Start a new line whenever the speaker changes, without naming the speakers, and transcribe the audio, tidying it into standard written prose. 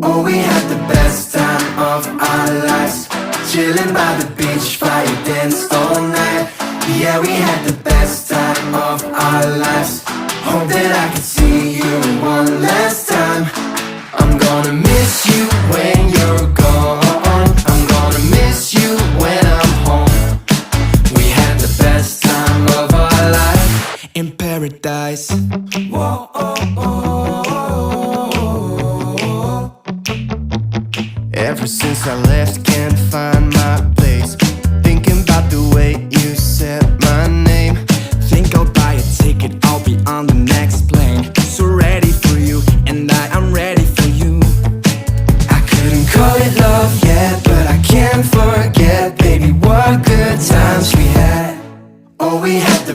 Oh, we had the best time of our lives, chilling by the beach, fire danced all night. Yeah, we had the best time of our lives. Hope that I could see you one last time. I'm gonna miss you when you're gone. I'm gonna miss you when I'm home. We had the best time of our life in paradise. Whoa, oh, oh, oh. Ever since I left, can't find my place. Thinking about the way you said my name.
Think I'll buy a ticket, I'll be on the next plane. So ready for you, and I'm ready for you.
I couldn't call it love yet, but I can't forget, baby, what good times we had. Oh, we had the